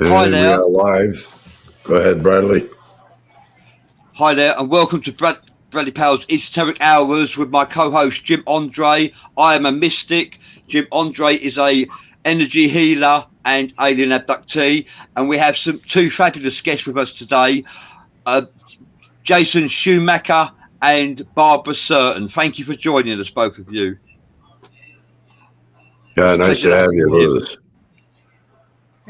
Hi And we there. are live. Go ahead, Bradley. Hi there, and welcome to Bradley Powell's Esoteric Hours with my co-host Jim Andre. I am a mystic. Jim Andre is a energy healer and alien abductee, and we have two fabulous guests with us today, uh, Jason Schumacher and Barbara Certain. Thank you for joining us, both of you. It's Yeah, a nice pleasure to to have have you you here. with us.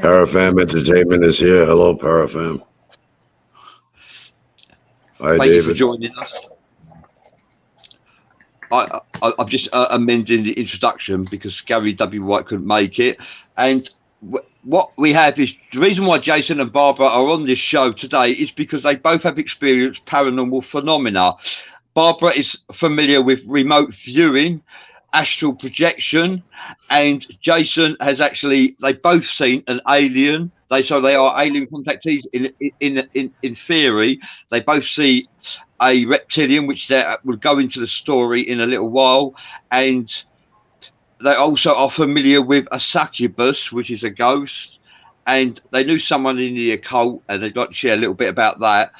Parafam Entertainment is here. Hello, Parafam. Hi, Thank you for David. joining us. I'm just amending the introduction because Gary W. White couldn't make it. And what we have is the reason why Jason and Barbara are on this show today is because they both have experienced paranormal phenomena. Barbara is familiar with remote viewing, astral projection, and Jason has they both seen an alien. They are alien contactees in theory. They both see a reptilian, which will go into the story in a little while, and they also are familiar with a succubus, which is a ghost, and they knew someone in the occult, and they'd like to share a little bit about that.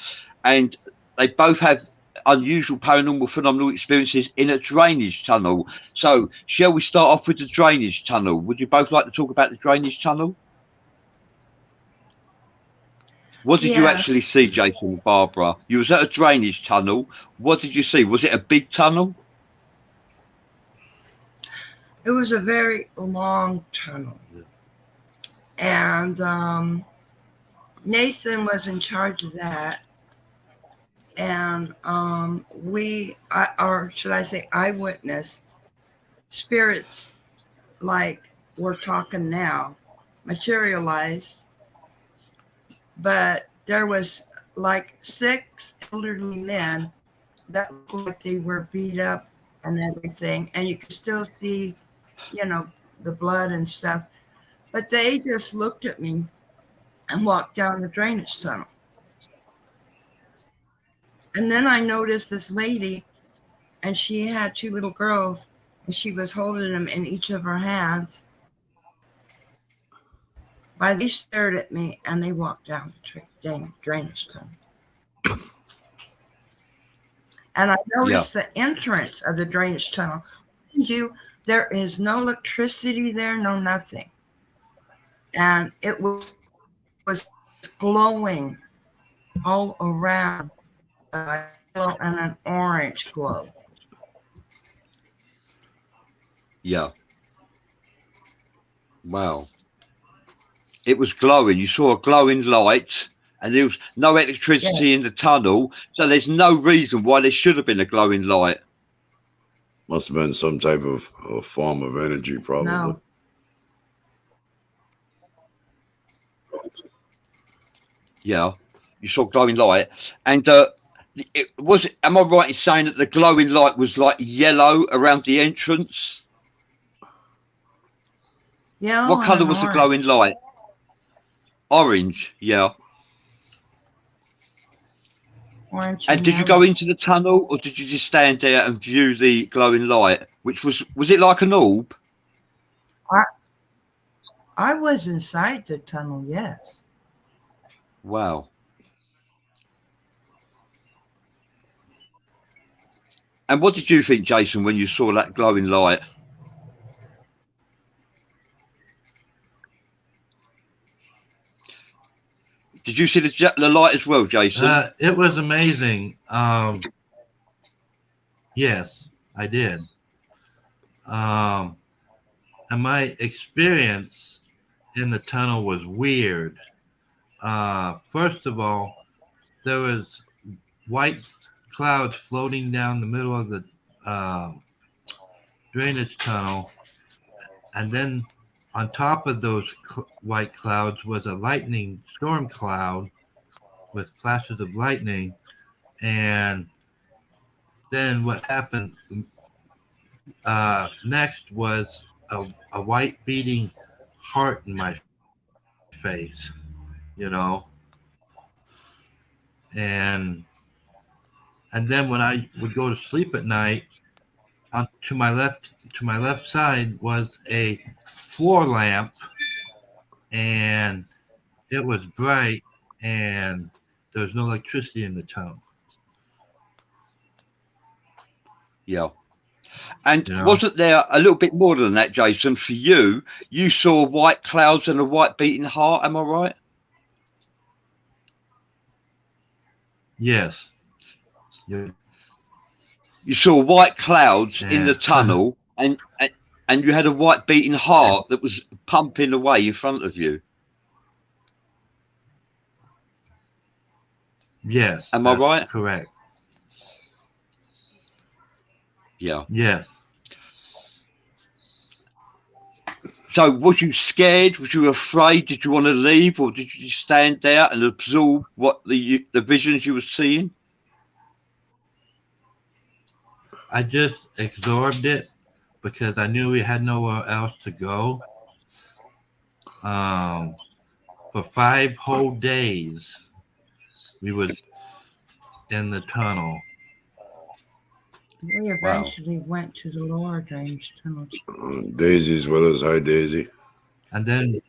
And they both have unusual paranormal phenomenal experiences in a drainage tunnel. So, shall we start off with the drainage tunnel? Would you both like to talk about the drainage tunnel? What did you actually Yes, see, Jason and Barbara? You was at a drainage tunnel. What did you see? Was it a big tunnel? it was a very long tunnel. And Nathan was in charge of that. And or should I say, I witnessed spirits like we're talking now materialized. But there was like 6 elderly men that looked like they were beat up and everything. And you could still see, the blood and stuff. But they just looked at me and walked down the drainage tunnel. And then I noticed this lady, and she had 2 little girls, and she was holding them in each of her hands. But they stared at me, and they walked down the drainage tunnel. And I Yeah. noticed the entrance of the drainage tunnel. There is no electricity there, no nothing. And it was glowing all around, a yellow and an orange glow. Yeah. Wow. It was glowing. You saw a glowing light, and there was no Yeah, electricity in the tunnel, so there's no reason why there should have been a glowing light. Must have been some type of form of energy, probably. no. Yeah, you saw glowing light, and it was. Am I right in saying that the glowing light was like yellow around the entrance? What Yellow and colour an was the glowing orange. light? Orange. Yeah. Orange And and did you go yellow. into the tunnel, or did you just stand there and view the glowing light? Which was it like an orb? I, I was inside the tunnel, yes. Wow. And what did you think, Jason, when you saw that glowing light? Did you see the light as well, Jason? It was amazing. Yes, I did. Um, and my experience in the tunnel was weird. First of all, there was white clouds floating down the middle of the drainage tunnel, and then on top of those white clouds was a lightning storm cloud with flashes of lightning. And then what happened next was a white beating heart in my face, you know, and and then when I would go to sleep at night, to my left side was a floor lamp, and it was bright and there was no electricity in the tunnel. Yeah. And You know? wasn't there a little bit more than that, Jason? For you, you saw white clouds and a white beating heart. Am I right? Yes. Yeah. You saw white clouds in the Yeah. tunnel, and you had a white beating heart that was pumping away in front of you. Yes. Am I That's right? correct. Yeah. Yes. So was you scared? Was you afraid? Did you want to leave, or did you just stand there and absorb what the visions you were seeing? I just absorbed it because I knew we had nowhere else to go. For 5 whole days, we was in the tunnel. We eventually went to the lower drainage tunnel. Daisy's with us. Hi, Daisy. And then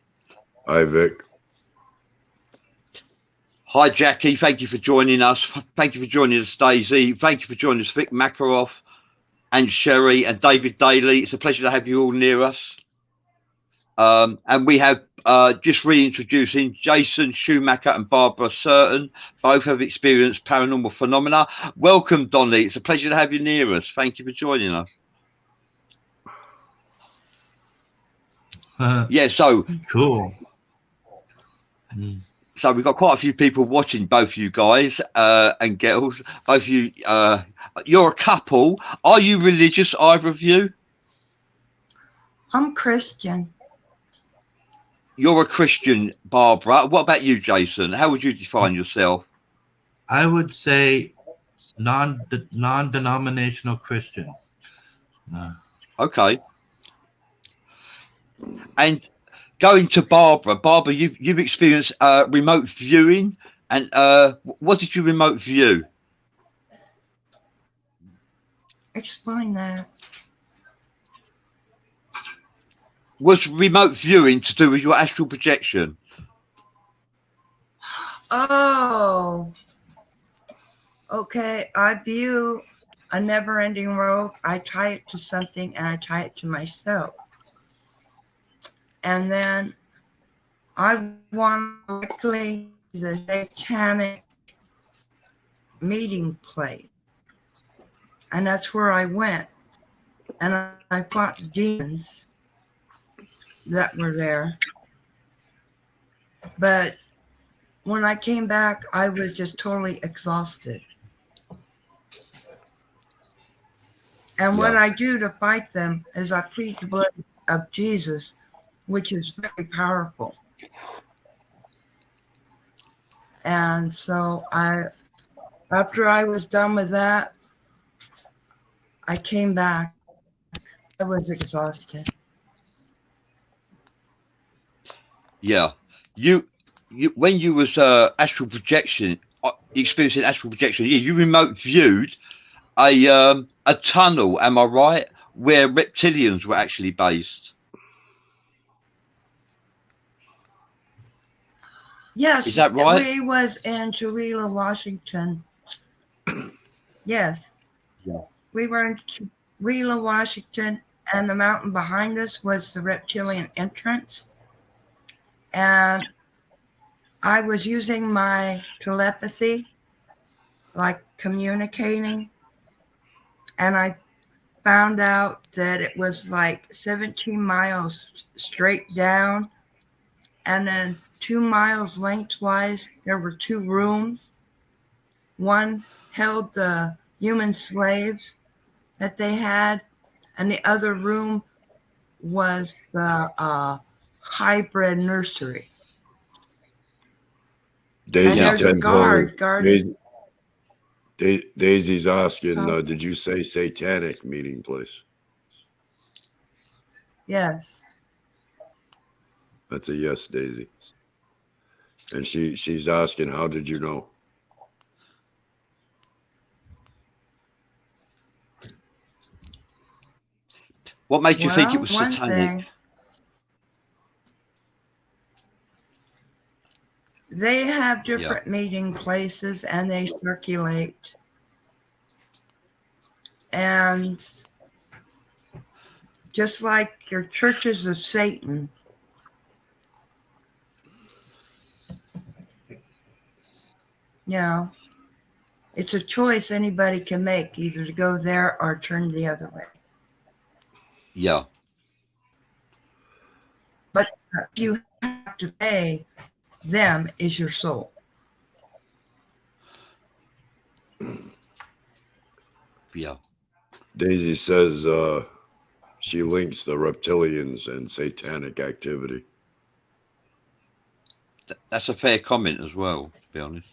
Hi, Vic. Hi, Jackie. Thank you for joining us. Thank you for joining us, Daisy. Thank you for joining us, Vic Makaroff and Sherry and David Daly. It's a pleasure to have you all near us. And we have just reintroducing Jason Schumacher and Barbara Certain. Both have experienced paranormal phenomena. Welcome, Donny. It's a pleasure to have you near us. Thank you for joining us. Yeah, so cool. So we've got quite a few people watching, both you guys and girls. Both you, you're a couple. Are you religious, either of you? I'm Christian. You're a Christian, Barbara. What about you, Jason? How would you define yourself? I would say non-denominational Christian. Okay. And going to Barbara, you've experienced remote viewing, and what did you remote view? Explain that. Was remote viewing to do with your astral projection? Oh, okay. I view a never-ending rope. I tie it to something, and I tie it to myself. And then I want directly to the satanic meeting place. And that's where I went. And I fought demons that were there. But when I came back, I was just totally exhausted. And what I do to fight them is I plead the blood of Jesus, which is very powerful. And so after I was done with that, I came back. I was exhausted. Yeah. You when you was astral projection, experiencing astral projection, you remote viewed a tunnel, am I right, where reptilians were actually based? Yes. Is that right? We was in Tooele, Washington. Yes. Yeah. We were in Tooele, Washington, and the mountain behind us was the reptilian entrance. And I was using my telepathy, like communicating, and I found out that it was like 17 miles straight down, and then 2 miles lengthwise, there were 2 rooms. One held the human slaves that they had, and the other room was the hybrid nursery. Daisy, and there's a guard. Daisy's asking, did you say satanic meeting place? Yes. That's a yes, Daisy. And she's asking, how did you know? What made you think it was one satanic? thing, They have different meeting places and they circulate. And just like your churches of Satan, it's a choice anybody can make, either to go there or turn the other way. Yeah. But you have to pay them is your soul. Yeah. Daisy says she links the reptilians and satanic activity. That's a fair comment as well, to be honest.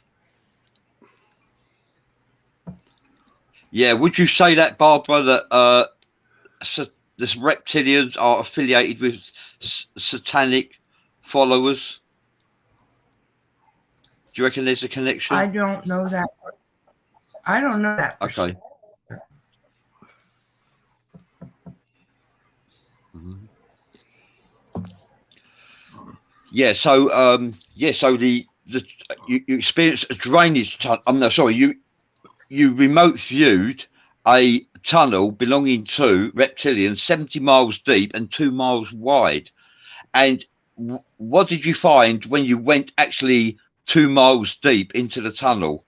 Yeah, would you say that, Barbara, that the reptilians are affiliated with satanic followers? Do you reckon there's a connection? I don't know that. I don't know that. Okay. Mm-hmm. Yeah. So So you experienced a drainage tunnel. I'm no sorry. You remote viewed a tunnel belonging to reptilians 70 miles deep and 2 miles wide. And what did you find when you went actually 2 miles deep into the tunnel?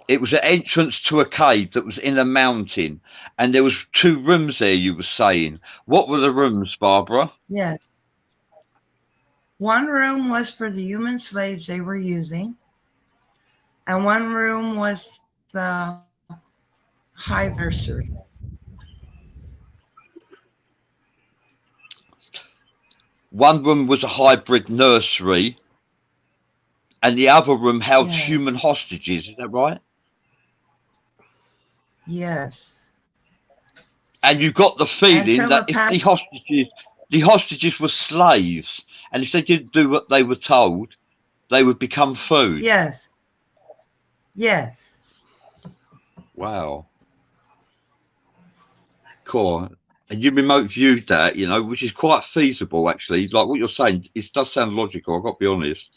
It was an entrance to a cave that was in a mountain, and there was 2 rooms there, you were saying. What were the rooms, Barbara? Yes. One room was for the human slaves they were using, and one room was the hive nursery. One room was a hybrid nursery, and the other room held human hostages. Is that right? Yes. And you got the feeling that if the hostages were slaves, and if they didn't do what they were told, they would become food. Yes. Yes. Wow. Cool. And you remote viewed that, which is quite feasible, actually. Like what you're saying, it does sound logical, I've got to be honest.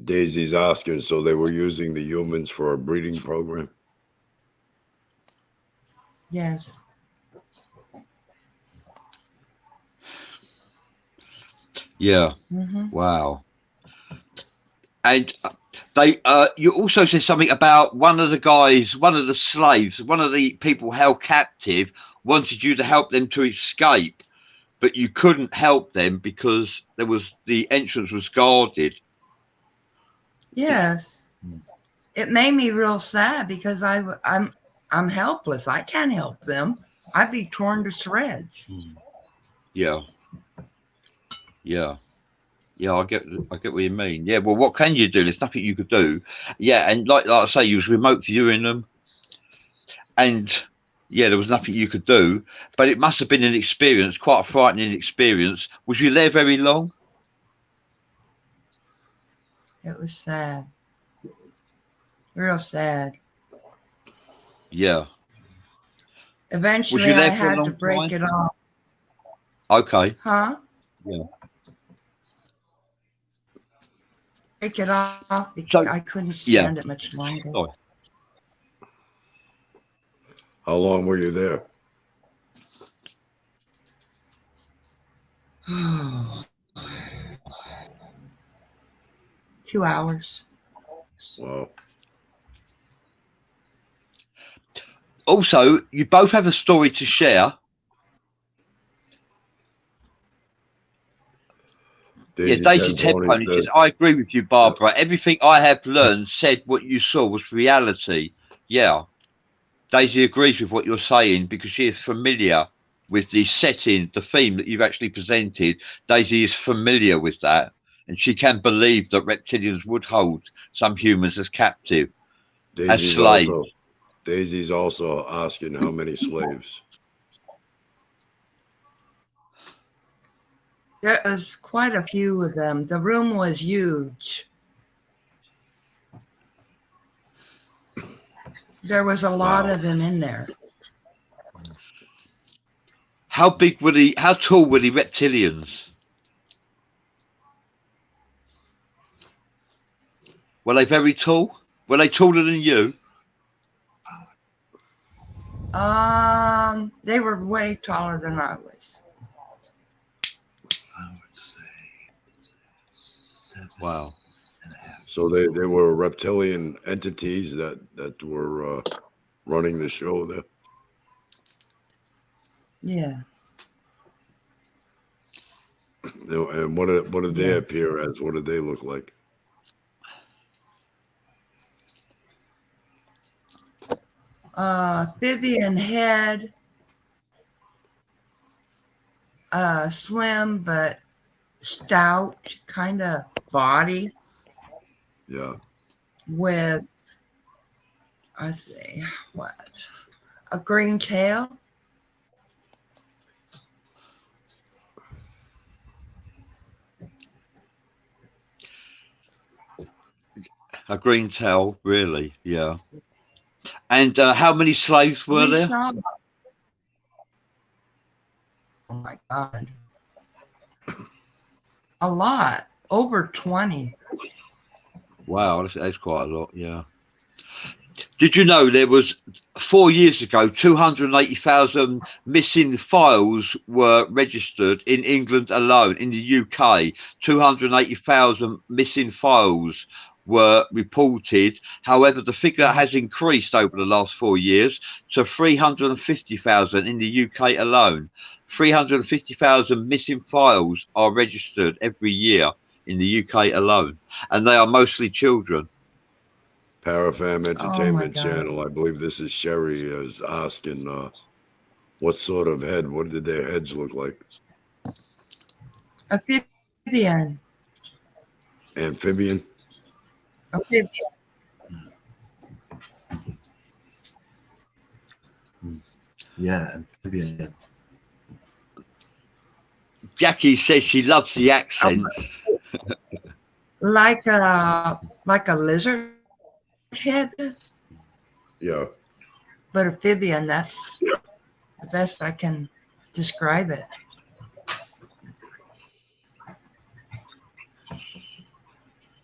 Daisy's asking, so they were using the humans for a breeding program? Yes. Yeah. Mm-hmm. Wow. And you also said something about one of the slaves, one of the people held captive wanted you to help them to escape, but you couldn't help them because the entrance was guarded. Yes. It made me real sad because I'm helpless. I can't help them. I'd be torn to shreds. Yeah. Yeah. Yeah, I get what you mean. Yeah, well, what can you do? There's nothing you could do. Yeah, and like I say, you was remote viewing them, and yeah, there was nothing you could do. But it must have been an experience, quite a frightening experience. Was you there very long? It was sad. Real sad. Yeah. Eventually, I had to break it off. Okay. Huh? Yeah. Break it off because I couldn't stand it much longer. Sorry. How long were you there? 2 hours. Wow. Also, you both have a story to share. Daisy Tenpony says, I agree with you, Barbara. Everything I have learned said what you saw was reality. Yeah. Daisy agrees with what you're saying because she is familiar with the setting, the theme that you've actually presented. Daisy is familiar with that, and she can believe that reptilians would hold some humans as captive, as slaves. Daisy's also asking how many slaves. There was quite a few of them. The room was huge. There was a lot of them in there. How tall were the reptilians? Were they very tall? Were they taller than you? They were way taller than I was. I would say 7 Wow. and a half. So they were reptilian entities that were running the show there. Yeah. And what did they Yes. appear as? What did they look like? Vivian head, slim but stout kind of body Yeah. with, I say, what? A green tail. A green tail, really? Yeah. And how many slaves were We there? saw. Oh my God. A lot. Over 20. Wow, that's quite a lot. Yeah. Did you know there was 4 years ago 280,000 missing files were registered in England alone? In the UK, 280,000 missing files were reported. However, the figure has increased over the last 4 years to 350,000 in the UK alone. 350,000 missing files are registered every year in the UK alone, and they are mostly children. Parafam Entertainment God. Channel. I believe this is Sherry is asking what sort of head, what did their heads look like? Amphibian. Amphibian? Amphibian. Yeah, amphibian. Jackie says she loves the accent. Like a lizard head, Yeah. but amphibian. That's the best I can describe it.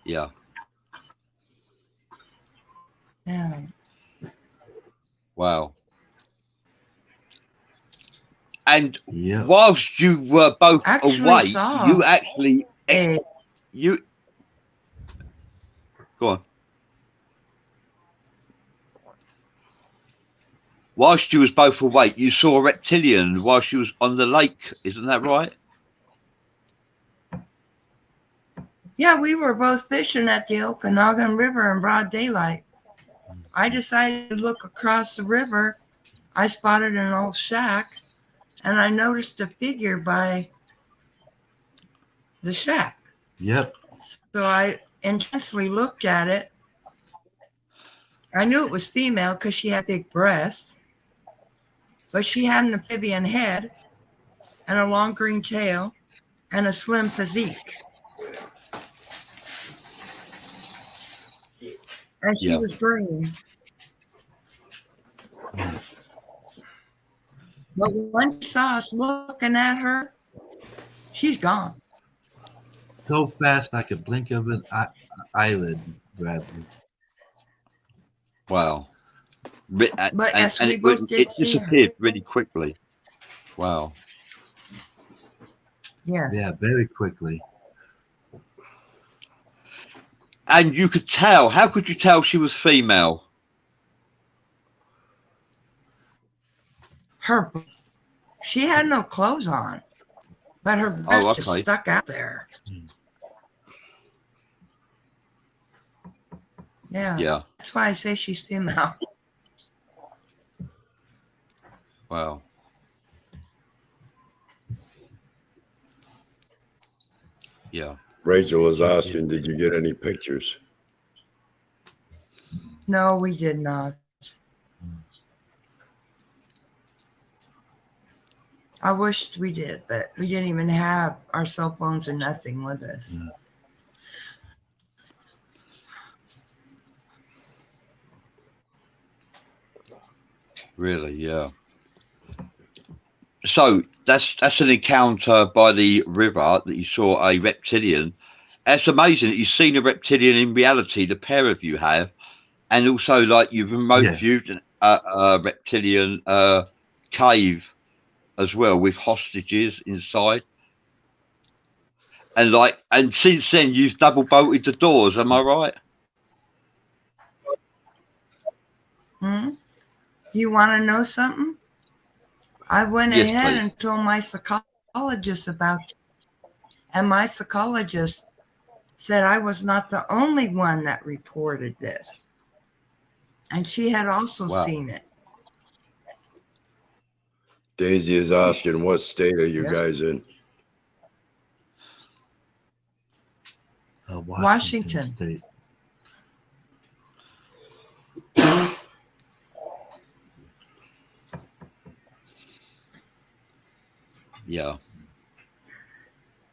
Yeah. Yeah. Wow. And Yeah. whilst you were both Actually awake, saw you actually A you go on. Whilst you was both awake, you saw a reptilian whilst you was on the lake. Isn't that right? Yeah, we were both fishing at the Okanagan River in broad daylight. I decided to look across the river. I spotted an old shack, and I noticed a figure by the shack. Yep. So I intensely looked at it. I knew it was female because she had big breasts, but she had an amphibian head and a long green tail and a slim physique. And she Yeah. was green. But when she saw us looking at her, she's gone. So fast I could blink of an eyelid, Bradley. Wow. But as we it, both did it see her. disappeared really quickly. Wow. Yeah. Yeah, very quickly. And you could tell. How could you tell she was female? She had no clothes on, but her breast just stuck out there. Yeah. Yeah. That's why I say she's female. Wow. Yeah. Rachel is asking, did you get any pictures? No, we did not. I wished we did, but we didn't even have our cell phones or nothing with us. Yeah. Really, yeah. So that's an encounter by the river that you saw a reptilian. That's amazing that you've seen a reptilian in reality, the pair of you have, and also like you've remote Yeah. viewed a reptilian cave as well with hostages inside. And since then you've double bolted the doors, am I right? You want to know something? I went Yes, ahead please. and told my psychologist about this. And my psychologist said I was not the only one that reported this. And she had also Wow. seen it. Daisy is asking, what state are you Yeah. guys in? Washington. State. Yeah.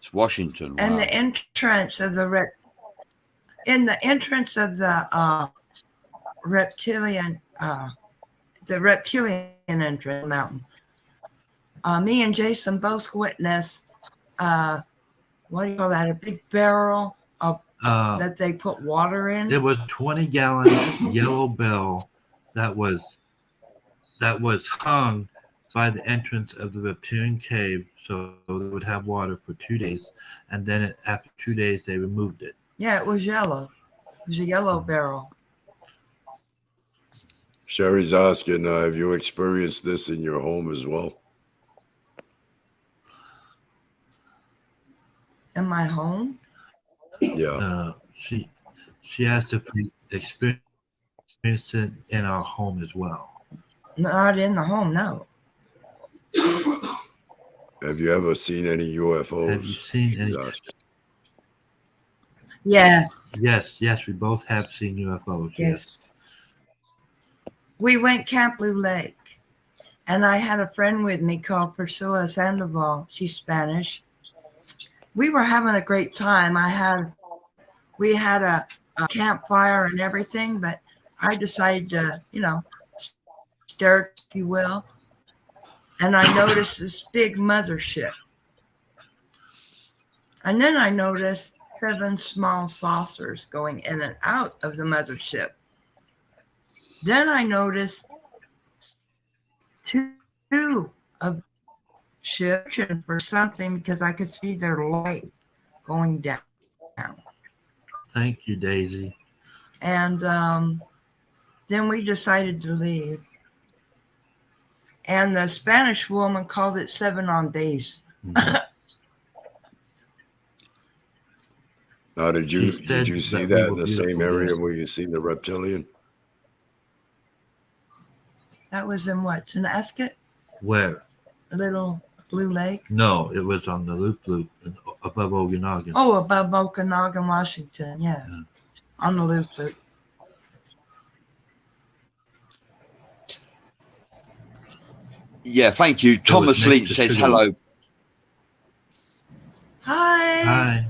It's Washington. And Wow. the entrance of the reptilian entrance mountain. Me and Jason both witnessed what do you call that? A big barrel of that they put water in. It was 20-gallon yellow bell that was hung by the entrance of the reptilian cave, so they would have water for 2 days, and then after 2 days they removed it. Yeah, it was yellow. It was a yellow barrel. Sherry's asking, have you experienced this in your home as well? In my home? Yeah. She asked if we experienced it in our home as well. Not in the home, no. Have you ever seen any UFOs? Have you seen any? Yes. Yes, we both have seen UFOs. Yes. We went Camp Blue Lake, and I had a friend with me called Priscilla Sandoval. She's Spanish. We were having a great time. We had a campfire and everything, but I decided to, stare, if you will. And I noticed this big mothership. And then I noticed 7 small saucers going in and out of the mothership. Then I noticed 2 of ships or something because I could see their light going down. Thank you, Daisy. And then we decided to leave. And the Spanish woman called it 7 on base. Now, did you see that in the same area where you seen the reptilian? That was in what? Tonasket? Where? A little Blue Lake? No, it was on the Loop above Okanagan. Oh, above Okanagan, Washington. Yeah. On the Loop. Yeah, thank you. Thomas Lynch says hello. Hi.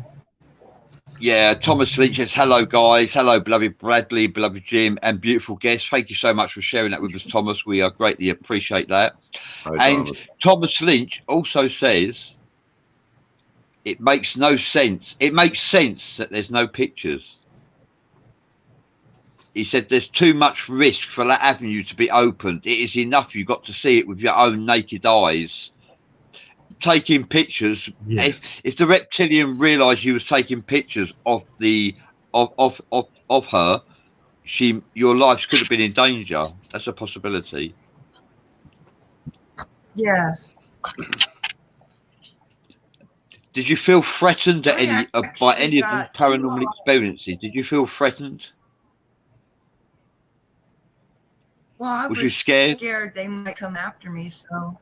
Yeah, Thomas Lynch says hello, guys. Hello, beloved Bradley, beloved Jim, and beautiful guests. Thank you so much for sharing that with us, Thomas. We greatly appreciate that. Hi, and Thomas Lynch also says it makes no sense. It makes sense that there's no pictures. He said there's too much risk for that avenue to be opened. It is enough you got to see it with your own naked eyes. Taking pictures. Yeah. If the reptilian realised you was taking pictures of her, your life could have been in danger. That's a possibility. Yes. Did you feel threatened at by any of the paranormal experiences? Did you feel threatened? Well, I was you scared? Scared they might come after me, so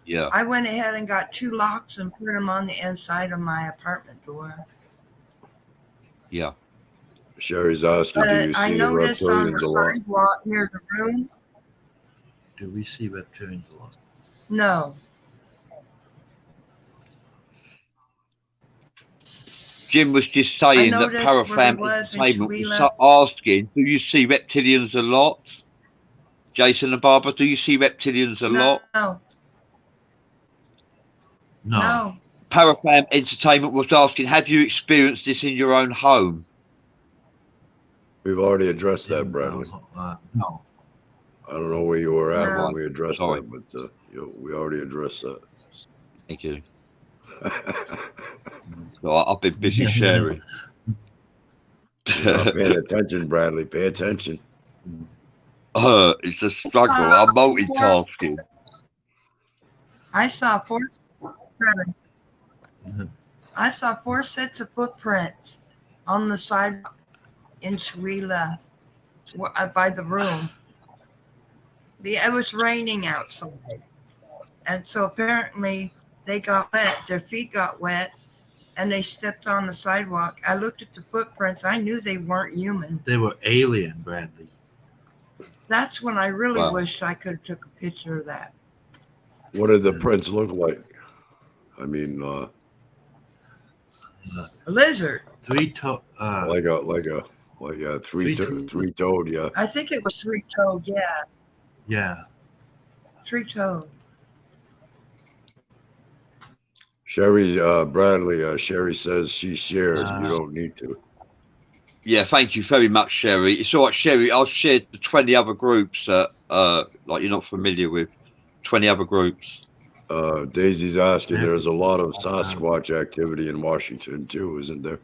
yeah. I went ahead and got 2 locks and put them on the inside of my apartment door. Yeah. Sherry's asking, do you see the reptilians on the sidewalk near the rooms? Do we see reptilians a lot? No. Jim was just saying that Parafam Entertainment was asking, do you see reptilians a lot? Jason and Barbara, do you see reptilians a lot? No. No. Parafam Entertainment was asking, have you experienced this in your own home? We've already addressed that, Bradley. No. I don't know where you were at No. when we addressed Sorry. that, but we already addressed that. Thank you. So I've been busy sharing. You're not paying attention, Bradley. Pay attention. It's a struggle. I'm multitasking. I saw four sets of footprints on the sidewalk in Chihuahua by the room. It was raining outside. And so apparently they got wet, their feet got wet, and they stepped on the sidewalk. I looked at the footprints. I knew they weren't human. They were alien, Bradley. That's when I really Wow. wished I could have took a picture of that. What did the prints look like? I mean, A lizard. Three-toed. Three-toed, yeah. I think it was three-toed, yeah. Yeah. Three-toed. Sherry, Bradley, Sherry says she shared. You don't need to. Yeah, thank you very much, Sherry. It's all right, Sherry. I've shared the 20 other groups that like you're not familiar with. 20 other groups. Daisy's asking, there's a lot of Sasquatch activity in Washington too, isn't there?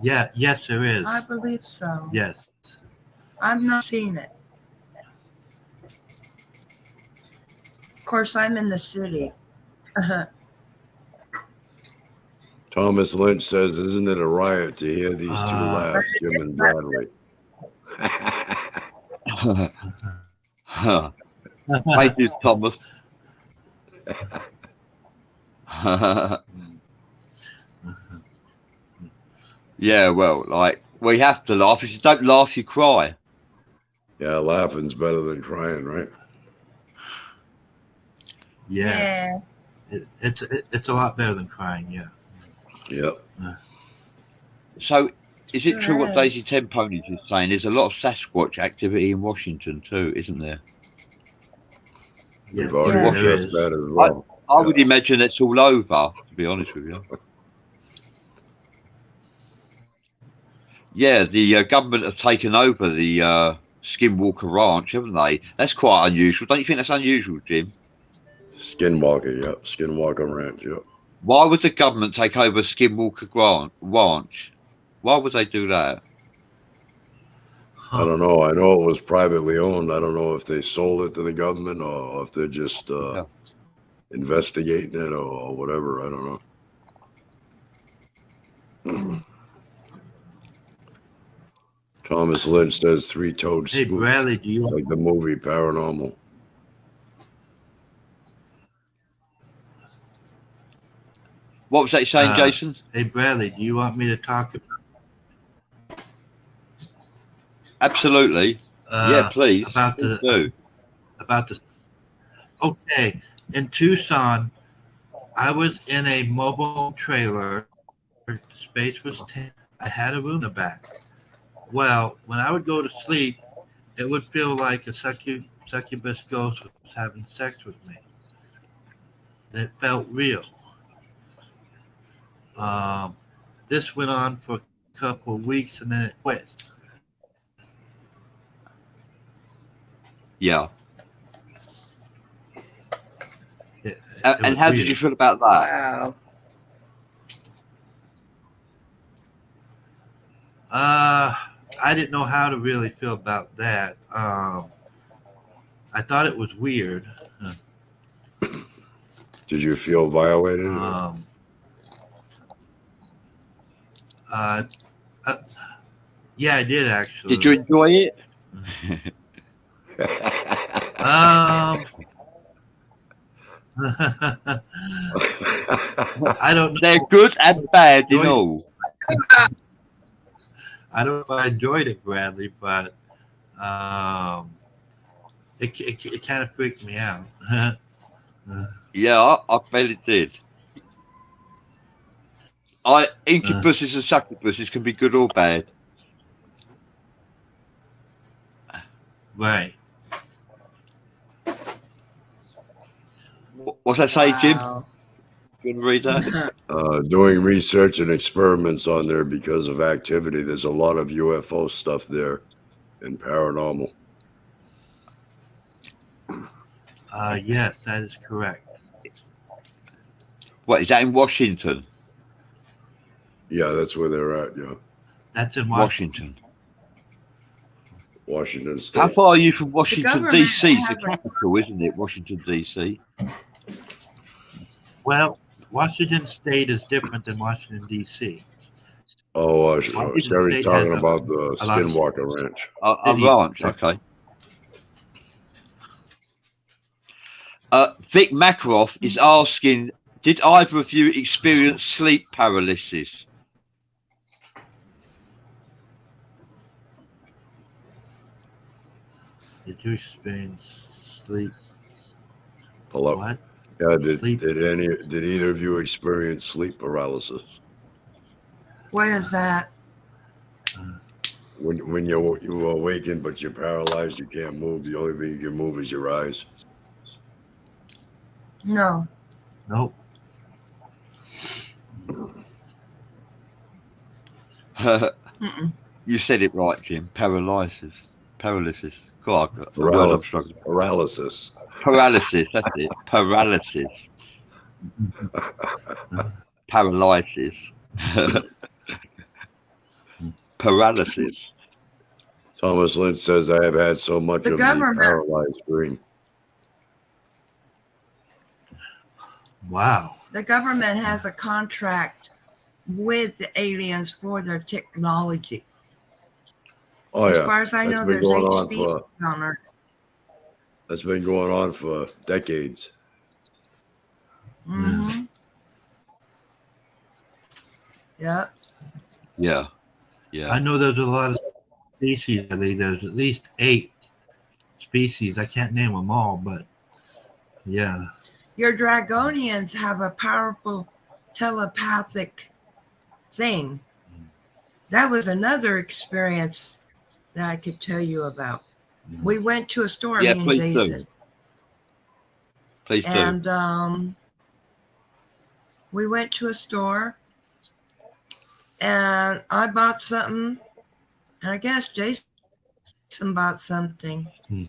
Yeah. Yes, there is. I believe so. Yes. I've not seen it. Of course, I'm in the city. Thomas Lynch says, isn't it a riot to hear these two laugh, Jim and Bradley? Thank you, Thomas. Yeah, well, like, we have to laugh. If you don't laugh, you cry. Yeah, laughing's better than crying, right? Yeah. It's a lot better than crying. Yeah. Yep. So, is it Sure true what is. Daisy Ten Ponies is saying? There's a lot of Sasquatch activity in Washington too, isn't there? We've already Yeah. addressed that as well. I would imagine it's all over, to be honest with you. Yeah, the government have taken over the Skinwalker Ranch, haven't they? That's quite unusual. Don't you think that's unusual, Jim? Skinwalker, yep. Skinwalker Ranch, yep. Why would the government take over Skinwalker Ranch? Why would they do that? I don't know. I know it was privately owned. I don't know if they sold it to the government or if they're just investigating it or whatever. I don't know. Thomas Lynch says three-toed Hey, spooks, Bradley, do you like the movie Paranormal. What was that saying, Jason? Hey, Bradley, do you want me to talk Absolutely. Yeah, please. about Please do. Okay, in Tucson, I was in a mobile trailer. The space was 10. I had a room in the back. Well, when I would go to sleep, it would feel like a succubus ghost was having sex with me. And it felt real. This went on for a couple of weeks and then it quit. Yeah. It And was how did weird. you feel about that? Wow. I didn't know how to really feel about that. I thought it was weird. Did you feel violated? Yeah, I did actually. Did you enjoy it? I don't know. They're good and bad in all. I don't know if I enjoyed it, Bradley, but it kind of freaked me out. Yeah, I bet it did. Incubuses and succubuses can be good or bad. Right. What's that say, Jim? Wow. You want to read that? Doing research and experiments on there because of activity. There's a lot of UFO stuff there and paranormal. Yes, that is correct. What is that in Washington? Yeah, that's where they're at. Yeah, That's in Washington. Washington State. How far are you from Washington, government D.C.? It's the has a- capital, isn't it? Washington, D.C. Well, Washington State is different than Washington, D.C. Oh, Washington Sherry's State talking has about the a lot of Skinwalker Ranch. A cities. ranch, okay. Vic Makaroff is asking, did either of you experience sleep paralysis? Did you experience sleep? Pull up. What? Yeah, Sleep. did either of you experience sleep paralysis? What is that? When you awaken but you're paralyzed, you can't move. The only thing you can move is your eyes. No. Nope. Mm-mm. You said it right, Jim. Paralysis. Paralysis. God, a word I'm struggling. Paralysis. Paralysis, that's it. Paralysis. Paralysis. Paralysis. Thomas Lynch says, I have had so much The of the government- paralyzed dream. Wow. The government has a contract with the aliens for their technology. Oh, As yeah. far as I That's know, been there's going 8 on species on Earth. That's been going on for decades. Mm-hmm. Yep. Yeah. I Yeah. know there's a lot of species. I think there's at least 8 species. I can't name them all, but yeah. Your Dragonians have a powerful telepathic thing. That was another experience that I could tell you about. We went to a store, Yeah, me and please do. Jason, Please do. and we went to a store, and I bought something, and I guess Jason bought something. Hmm.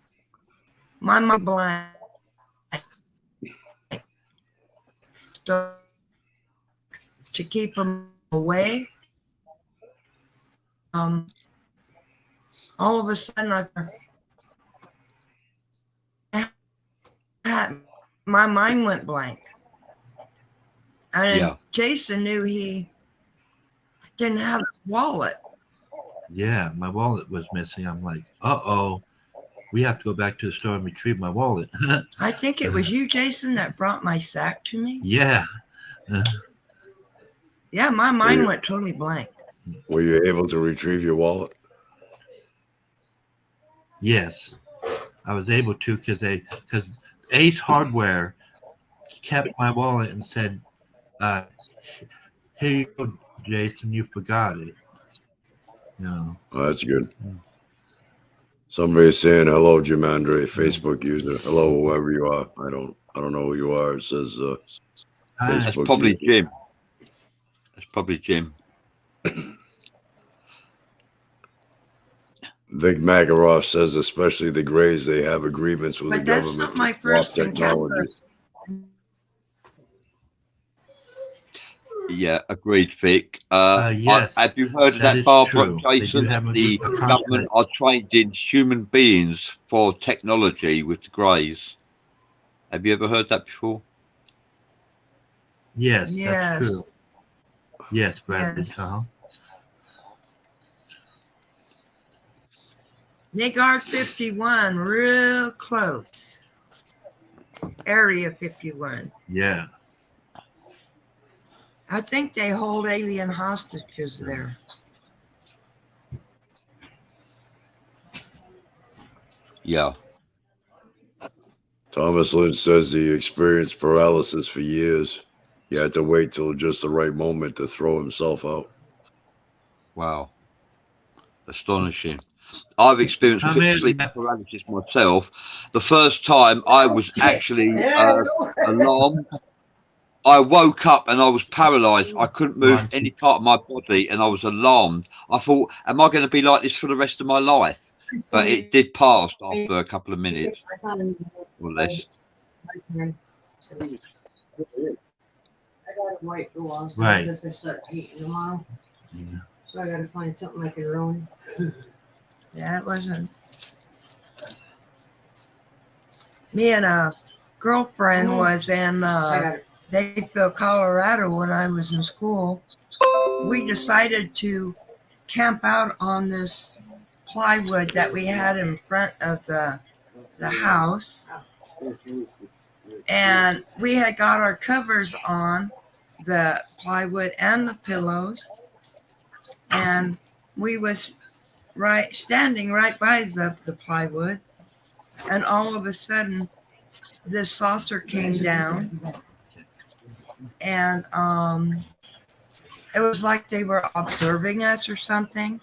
My mind blank. So, to keep them away, all of a sudden my mind went blank. And Yeah. Jason knew he didn't have his wallet. Yeah, my wallet was missing. I'm like, uh-oh. We have to go back to the store and retrieve my wallet. I think it was you, Jason, that brought my sack to me. Yeah. Yeah, my mind went totally blank. Were you able to retrieve your wallet? Yes. I was able to because Ace Hardware kept my wallet and said, here you go, Jason, you forgot it. You know. Oh, that's good. Somebody's saying hello, Jim Andre, Facebook user. Hello, whoever you are. I don't know who you are. It says That's Facebook probably user. Jim. That's probably Jim. Vic Makaroff says, especially the Greys, they have agreements with But the that's government not my to swap first encounter. Yeah, agreed, Vic. Yes, have you heard of that that, is Barbara true. They Jason? do have The a contract. government are trained in human beings for technology with the Greys. Have you ever heard that before? Yes, Yes. that's true. Yes, Bradley. Yes. Uh-huh. They guard 51 real close. Area 51. Yeah. I think they hold alien hostages there. Yeah. Thomas Lynch says he experienced paralysis for years. He had to wait till just the right moment to throw himself out. Wow. Astonishing. I've experienced Come in. sleep paralysis myself. The first time I was actually alarmed. I woke up and I was paralyzed. I couldn't move any part of my body and I was alarmed. I thought, am I going to be like this for the rest of my life? But it did pass after a couple of minutes or less. Right. Because I start eating tomorrow. So I got to find something I can ruin. Yeah, it wasn't. Me and a girlfriend was in Dayville, Colorado when I was in school. We decided to camp out on this plywood that we had in front of the house. And we had got our covers on the plywood and the pillows. And we was standing right by the plywood. And all of a sudden, this saucer came down. And it was like they were observing us or something.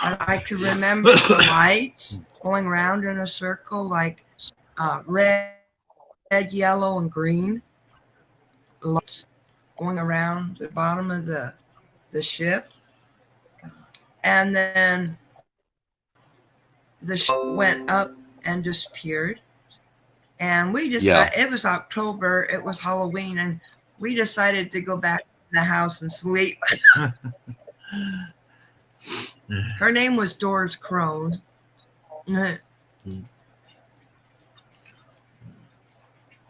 And I could remember the lights going around in a circle, like red, yellow, and green lights going around the bottom of the ship. And then the ship went up and disappeared. And we decided, it was October, it was Halloween, and we decided to go back to the house and sleep. Her name was Doris Crone.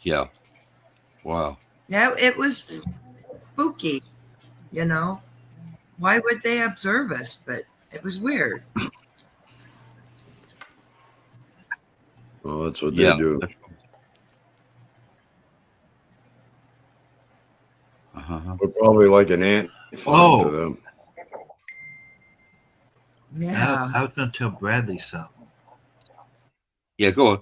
Yeah. Wow. Yeah, it was spooky, you know. Why would they observe us? But it was weird. Well, that's what they do. We're probably like an ant farm to them. Yeah. I was going to tell Bradley something. Yeah, go on.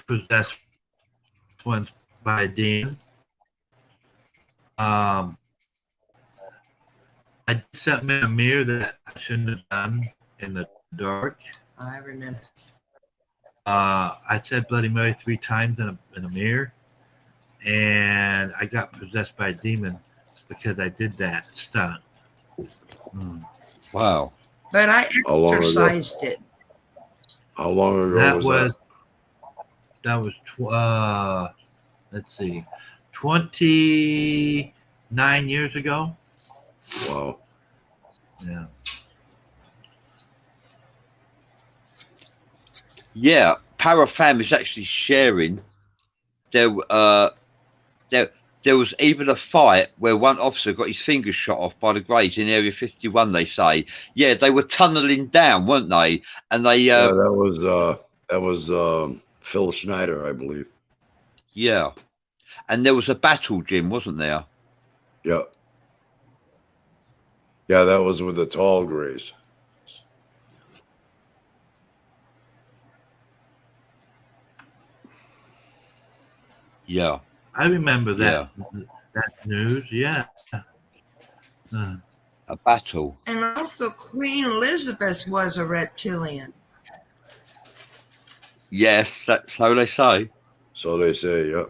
Possessed once by a demon. I did something in a mirror that I shouldn't have done in the dark. I remember. I said Bloody Mary 3 times in a mirror, and I got possessed by a demon because I did that stunt. Wow. But I exercised it. How long ago was that? That was let's see, 29 years ago. Wow. Yeah. Yeah, Parafam is actually sharing. There was even a fight where one officer got his fingers shot off by the Greys in Area 51. They say, yeah, they were tunneling down, weren't they? And they, that was Phil Schneider, I believe. Yeah, and there was a battle, Jim, wasn't there? Yeah. Yeah, that was with the tall Greys. Yeah. I remember that that news. Yeah. A battle. And also Queen Elizabeth was a reptilian. Yes, so they say. So they say, yeah.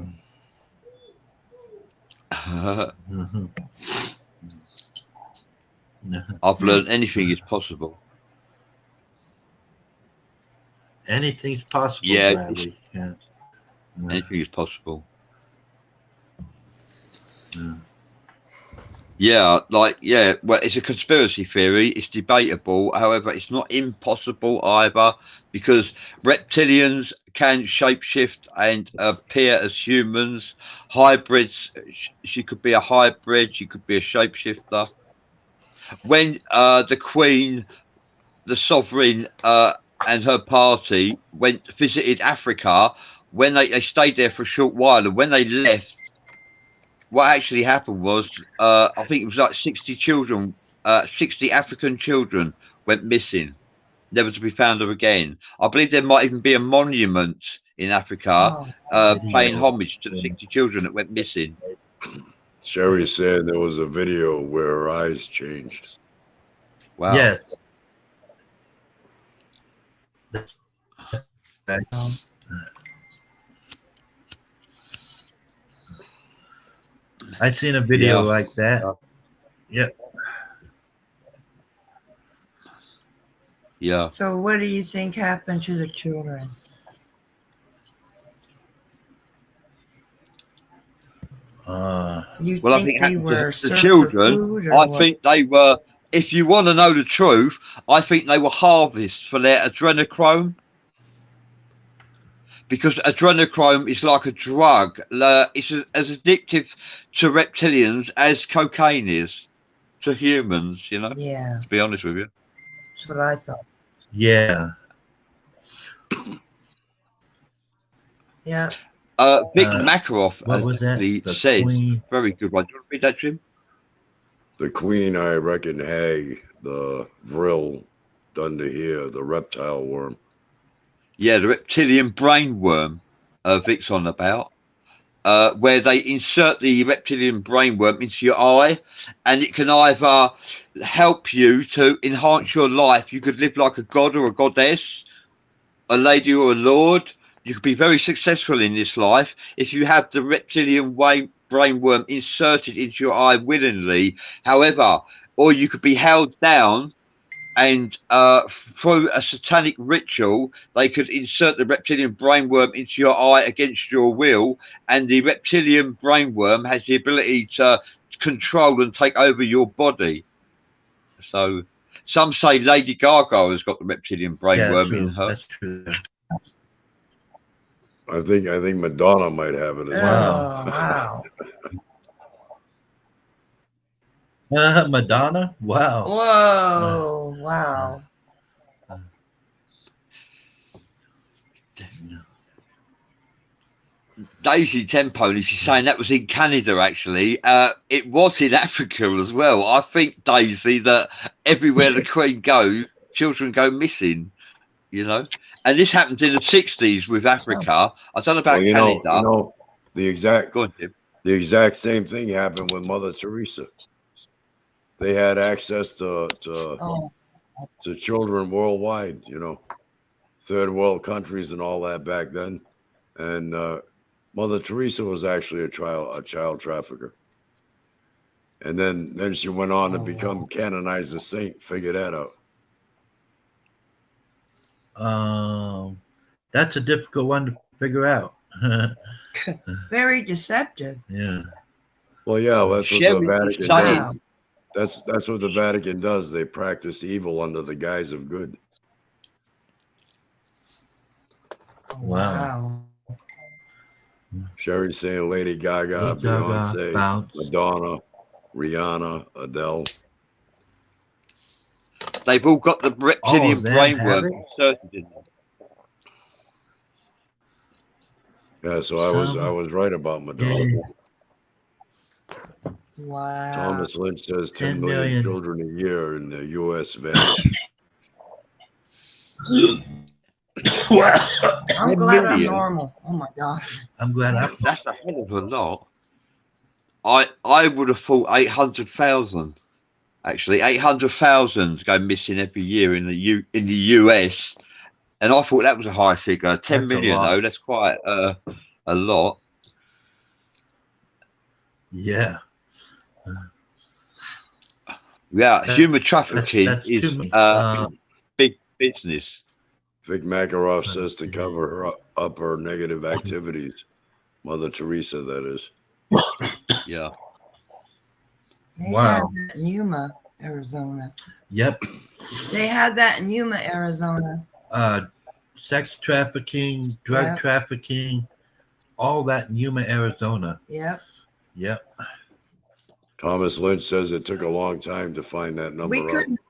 I've learned anything is possible. Anything's possible, Yeah. Bradley. Yeah. Anything is possible. Yeah, well, it's a conspiracy theory. It's debatable. However, it's not impossible either, because reptilians can shapeshift and appear as humans. Hybrids, she could be a hybrid. She could be a shapeshifter. When the Queen, the sovereign, and her party visited Africa, when they stayed there for a short while, and when they left, what actually happened was, I think it was like 60 children, 60 African children went missing, never to be found of again. I believe there might even be a monument in Africa paying homage to the 60 children that went missing. Sherry said there was a video where her eyes changed. Wow. Yes. I seen a video Yeah. like that. Yep. Yeah. So, what do you think happened to the children? You Well, I think think they happened were to the served for children. food or I what? think they were. If you want to know the truth, I think they were harvested for their adrenochrome, because adrenochrome is like a drug. It's as addictive to reptilians as cocaine is to humans. You know, Yeah, to be honest with you. that's what I thought. Yeah. Yeah. Vic Makarov What was that? actually The said, Queen. very good one. Do you want to read that, Jim? The queen, I reckon, Hag, the vril done to here, the reptile worm. Yeah, the reptilian brain worm Vic's on about, where they insert the reptilian brain worm into your eye, and it can either help you to enhance your life. You could live like a god or a goddess, a lady or a lord. You could be very successful in this life if you have the reptilian brain worm inserted into your eye willingly. However, or you could be held down, and through a satanic ritual, they could insert the reptilian brainworm into your eye against your will, and the reptilian brainworm has the ability to control and take over your body. So, some say Lady Gaga has got the reptilian Yeah, brainworm in true. her. That's true. I think Madonna might have it as well. Oh, wow. Madonna? Wow. Whoa, wow. Daisy Tempone, she's saying that was in Canada, actually. It was in Africa as well. I think, Daisy, that everywhere the Queen goes, children go missing, you know. And this happened in the 60s with Africa. I don't know about Well, Canada. the exact Go on, Jim. the exact same thing happened with Mother Teresa. They had access to Oh, children worldwide, third world countries and all that back then. And Mother Teresa was actually a child trafficker. And then she went on to become canonized a saint. Figure that out. That's a difficult one to figure out. very deceptive. Yeah. Well, yeah, that's what the Sherry is Vatican saying, does. That's what the Vatican does. They practice evil under the guise of good. Wow. Sherry's saying Lady Gaga, Lady Gaga, Beyonce, Bounce. Madonna, Rihanna, Adele. they've all got the reptilian them brainworm have it? inserted in them. Yeah, so I was right about Madonna. Wow. Thomas Lynch says 10 10 million million. children a year in the U.S. vanish. Wow. I'm 10 glad I'm million? normal. Oh my God. I'm glad I'm That's a hell of a lot. I would have thought 800,000. Actually, 800,000 go missing every year in the US, and I thought that was a high figure. 10 That's a million lot. though, that's quite a lot. Yeah. Yeah, human trafficking that's is too much. big business. Vic Makarov says to cover up her negative activities. Mother Teresa, that is. Yeah. They Wow. had that in Yuma, Arizona. Yep. They had that in Yuma, Arizona. Sex trafficking, drug Yep. trafficking, all that in Yuma, Arizona. Yep. Yep. Thomas Lynch says it took a long time to find that number We out. couldn't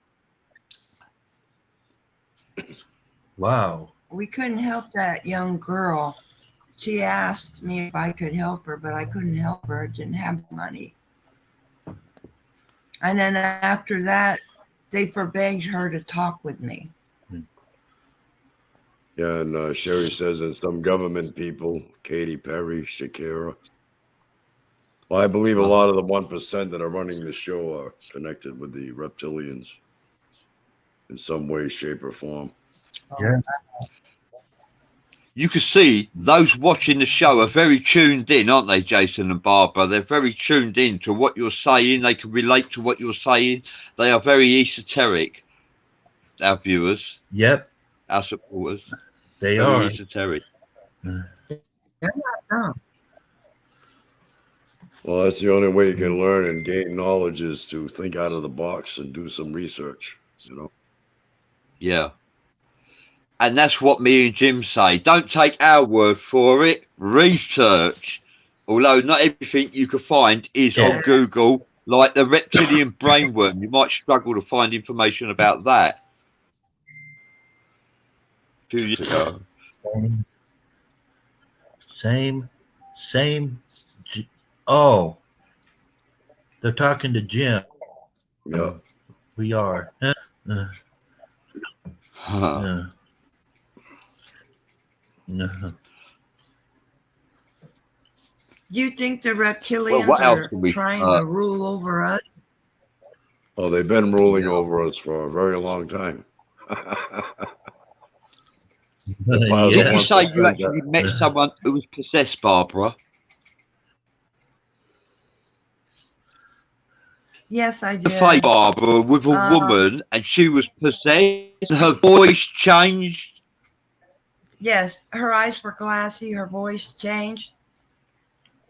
Wow. we couldn't help that young girl. She asked me if I could help her, but I couldn't help her. I didn't have money. And then after that, they forbade her to talk with me. Yeah, and Sherry says and some government people, Katy Perry, Shakira. Well, I believe a lot of the 1% that are running the show are connected with the reptilians in some way, shape, or form. Yeah. you can see those watching the show are very tuned in, aren't they, Jason and Barbara? They're very tuned in to what you're saying. They can relate to what you're saying. They are very esoteric, our viewers, Yep, our supporters. they Very are. esoteric. They're not dumb. Well, that's the only way you can learn and gain knowledge is to think out of the box and do some research, you know. Yeah. And that's what me and Jim say. Don't take our word for it. Research. Although not everything you can find is Yeah. on Google, like the reptilian brainworm. You might struggle to find information about that. A few years ago. Same. Oh, they're talking to Jim. Yeah. We are. Huh. Do you think the reptilians what else are can we, trying to rule over us? Oh, they've been ruling over us for a very long time. Did Yeah. you say you actually met someone who was possessed, Barbara? Yes, I The did. face, Barbara, with a woman, and she was possessed. Her voice changed. Yes, her eyes were glassy. Her voice changed.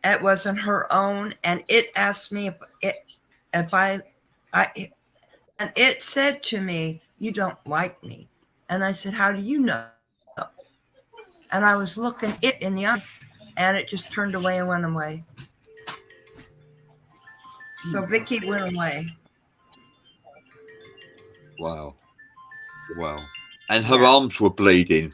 It wasn't her own, and it asked me if I, and it said to me, "You don't like me," and I said, "How do you know?" And I was looking it in the eye, and it just turned away and went away. So Vicky went away. Wow. And her arms were bleeding.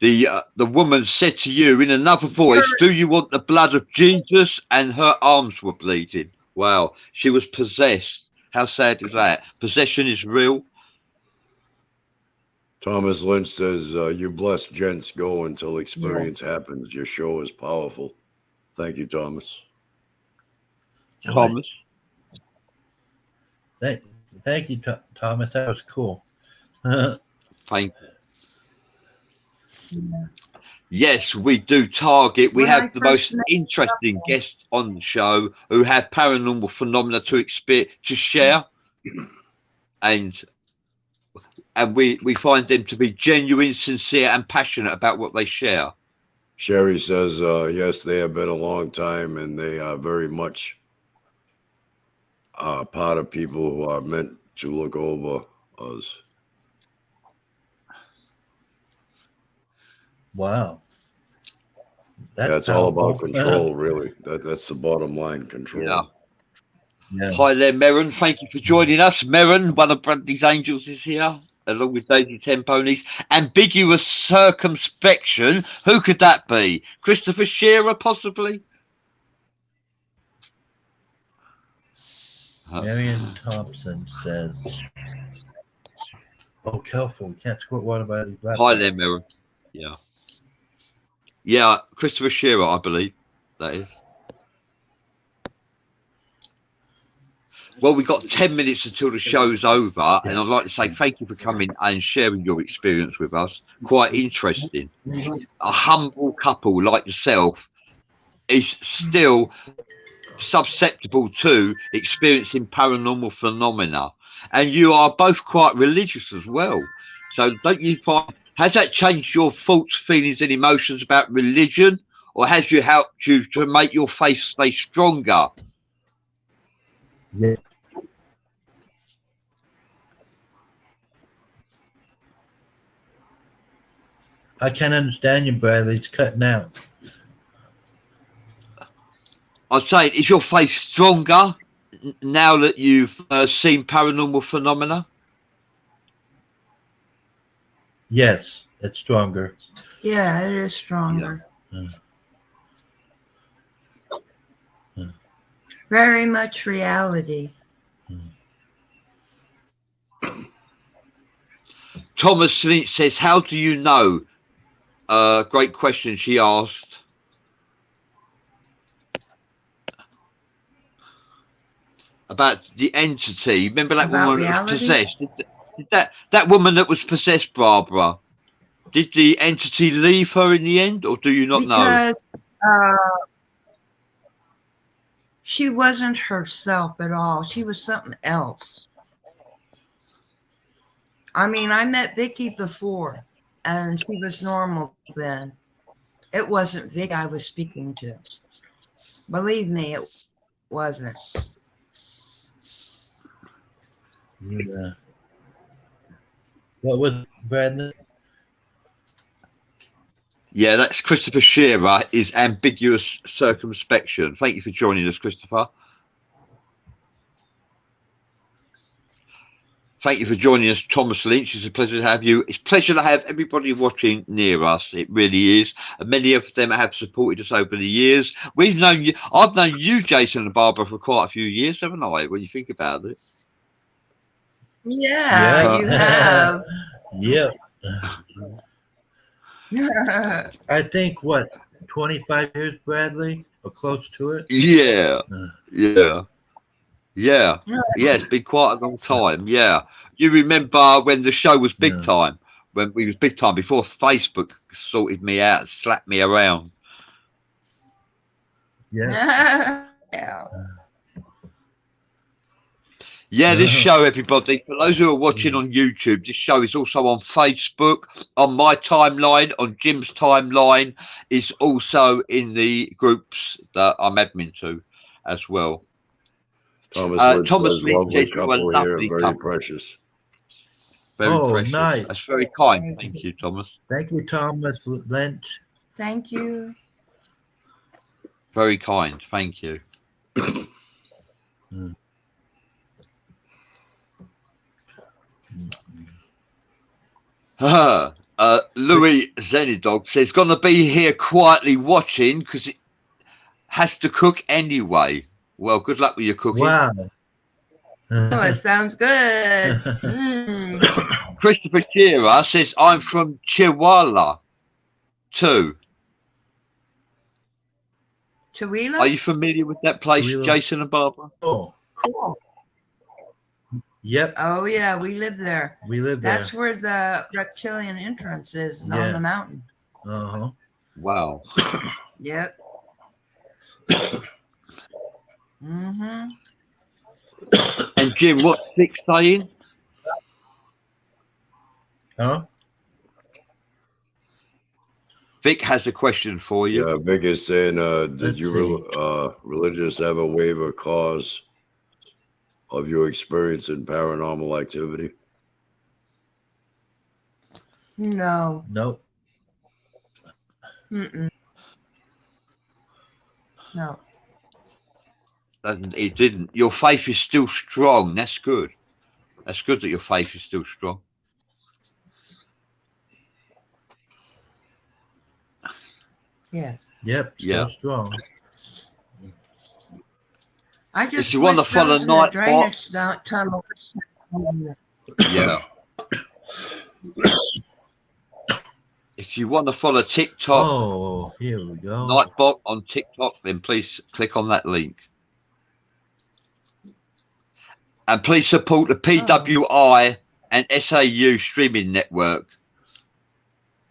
The woman said to you in another voice, "Do you want the blood of Jesus?" And her arms were bleeding. Wow. She was possessed. How sad is that? Possession is real. Thomas Lynch says, you blessed gents go until experience happens. Your show is powerful. Thank you, Thomas. Thomas. Thank you, Thomas. That was cool. Thank you. Yes, we do target. We have the most interesting guests on the show who have paranormal phenomena to share, and we find them to be genuine, sincere, and passionate about what they share. Sherry says, yes, they have been a long time, and they are very much part of people who are meant to look over us. Wow. That's all about control, really. That's the bottom line, control. Yeah. Hi there, Merrin. Thank you for joining us. Merrin, one of Bradley's angels, is here, along with Daisy Ten Ponies. Ambiguous circumspection. Who could that be? Christopher Shearer, possibly? Marion Thompson says, "Oh, careful! You can't squirt water by the black." Hi there, Merrin. Yeah, Christopher Shearer, I believe that is. Well, we've got 10 minutes until the show's over, and I'd like to say thank you for coming and sharing your experience with us. Quite interesting. A humble couple like yourself is still susceptible to experiencing paranormal phenomena, and you are both quite religious as well. So don't you find, has that changed your thoughts, feelings, and emotions about religion, or has you helped you to make your faith stay stronger? Yeah. I can't understand you, Bradley. It's cutting out. I'd say, is your faith stronger now that you've seen paranormal phenomena? Yes, it's stronger. Yeah, it is stronger. Very much reality. Thomas Lynch says, how do you know? Great question she asked. About the entity. Remember that About woman reality? that was possessed? Did that woman that was possessed, Barbara? Did the entity leave her in the end, or do you not know? Because she wasn't herself at all. She was something else. I mean, I met Vicky before, and she was normal then. It wasn't Vic I was speaking to. Believe me, it wasn't. Yeah. What was Brandon? Yeah, that's Christopher Shearer. Is ambiguous circumspection. Thank you for joining us, Christopher. Thank you for joining us, Thomas Lynch. It's a pleasure to have you. It's a pleasure to have everybody watching near us. It really is. And many of them have supported us over the years. We've known you. I've known you, Jason and Barbara, for quite a few years, haven't I? When you think about it. Yeah, you have. Yep. I think what 25 years, Bradley, or close to it. Yeah. It's been quite a long time. Yeah, you remember when the show was big time, when we was big time before Facebook sorted me out and slapped me around. Yeah. Yeah, this show, everybody, for those who are watching on YouTube, this show is also on Facebook, on my timeline, on Jim's timeline. It's also in the groups that I'm admin to as well. Thomas Thomas says, Lee lovely says you're a couple here, lovely very couple. precious. Very Oh, precious. nice. That's very kind. Thank you, Thomas. Thank you, Thomas Lynch. Thank you. Very kind. Thank you. Louis Zenidog says, gonna be here quietly watching because it has to cook anyway. Well, good luck with your cooking. Wow. Oh, it sounds good. Christopher Shearer says, I'm from Chihuahua too. Chihuahua? Are you familiar with that place, Chihuahua. Jason and Barbara? Oh, Cool. yep. Oh, yeah, we live there. We live there. That's where the reptilian entrance is on the mountain. Uh-huh. Wow. Yep. Mm-hmm. And Jim, what's Vic saying? Huh? Vic has a question for you. Yeah, Vic is saying, did Let's you religious ever waive a cause of your experience in paranormal activity? No. Nope. Mm-mm. No. It didn't. Your faith is still strong. That's good. That's good that your faith is still strong. Yes. Yep. Still Yeah. strong. I just If you want to wish follow those in the Nightbot, drainage tunnel. yeah. If you want to follow TikTok, Oh, here we go. Nightbot on TikTok, then please click on that link. And please support the PWI and SAU streaming network.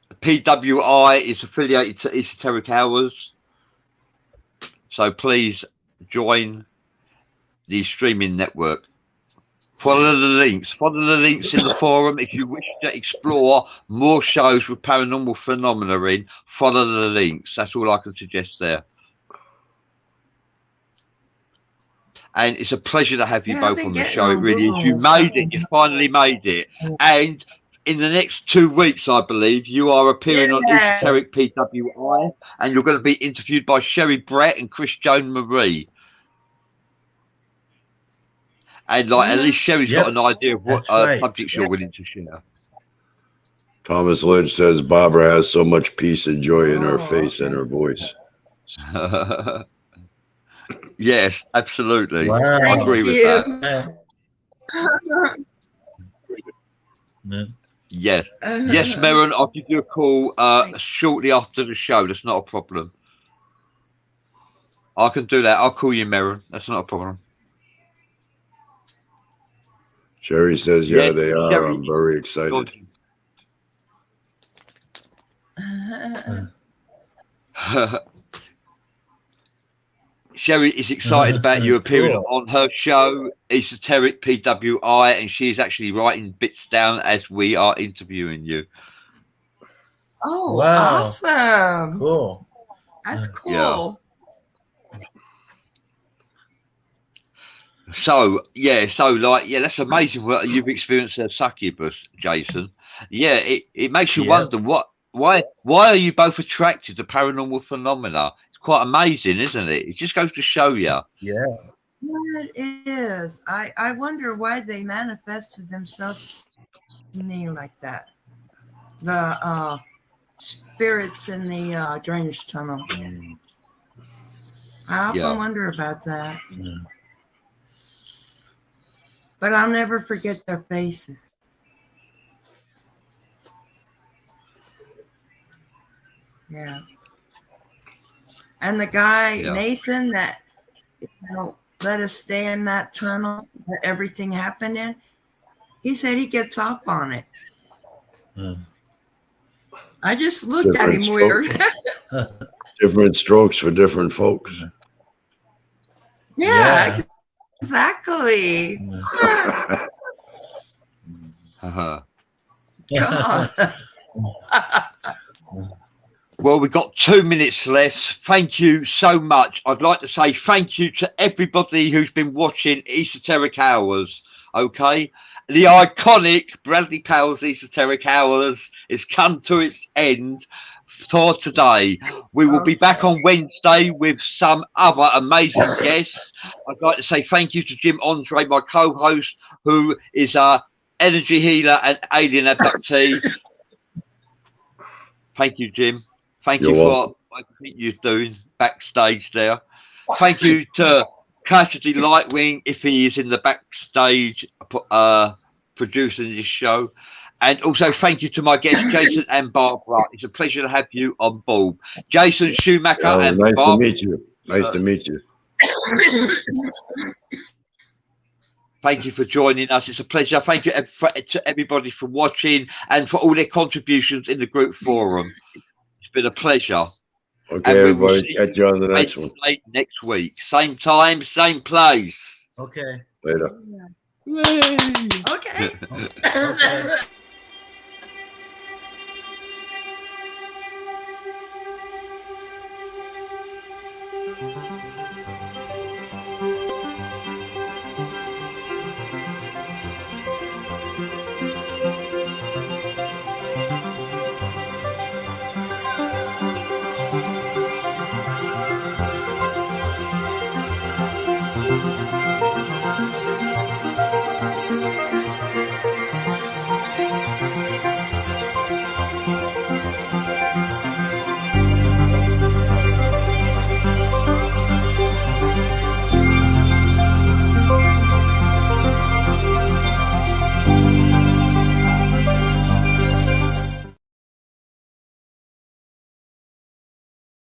The PWI is affiliated to Esoteric Hours. So please join the streaming network. Follow the links. Follow the links in the forum if you wish to explore more shows with paranormal phenomena in. Follow the links. That's all I can suggest there. And it's a pleasure to have you both on the show. It really is. You made it. You finally made it. And in the next 2 weeks, I believe, you are appearing on Esoteric PWI, and you're going to be interviewed by Sherry Brett and Chris Joan Marie. And like at least Sherry's got an idea of what subjects you're willing to share. Thomas Lynch says Barbara has so much peace and joy in her face and her voice. Yes, absolutely. Wow. I agree with that. Yes. Yes, Merrin, I'll give you a call shortly after the show. That's not a problem. I can do that. I'll call you, Merrin. That's not a problem. Sherry says, yeah, they are. I'm very excited. Sherry is excited about you appearing Cool. on her show, Esoteric PWI, and she is actually writing bits down as we are interviewing you. Oh, Wow. awesome. Cool. That's cool. So that's amazing what you've experienced a succubus, Jason. Yeah, it makes you wonder why are you both attracted to paranormal phenomena? It's quite amazing, isn't it? It just goes to show you. Yeah. Yeah, it is. I wonder why they manifested themselves to me like that. The spirits in the drainage tunnel. I often wonder about that. Yeah. But I'll never forget their faces. Yeah. And the guy, Nathan, that let us stay in that tunnel that everything happened in, he said he gets off on it. I just looked at him weird. Different strokes for different folks. Yeah. Exactly. God. Well, we've got 2 minutes left. Thank you so much. I'd like to say thank you to everybody who's been watching Esoteric Hours. Okay, the iconic Bradley Powell's Esoteric Hours has come to its end for today. We will be back on Wednesday with some other amazing guests. I'd like to say thank you to Jim Andre, my co-host, who is a energy healer and alien abductee. Thank you, Jim. Thank you for everything you're doing backstage there. Thank you to Cassidy Lightwing, if he is in the backstage producing this show. And also thank you to my guests, Jason and Barbara. It's a pleasure to have you on board. Jason Schumacher and nice Barbara. To meet you. Nice to meet you. Thank you for joining us. It's a pleasure. Thank you to everybody for watching and for all their contributions in the group forum. It's been a pleasure. Okay, everybody. Catch you on the next one. Next week. Same time, same place. Okay. Later. Yay. Okay. Okay.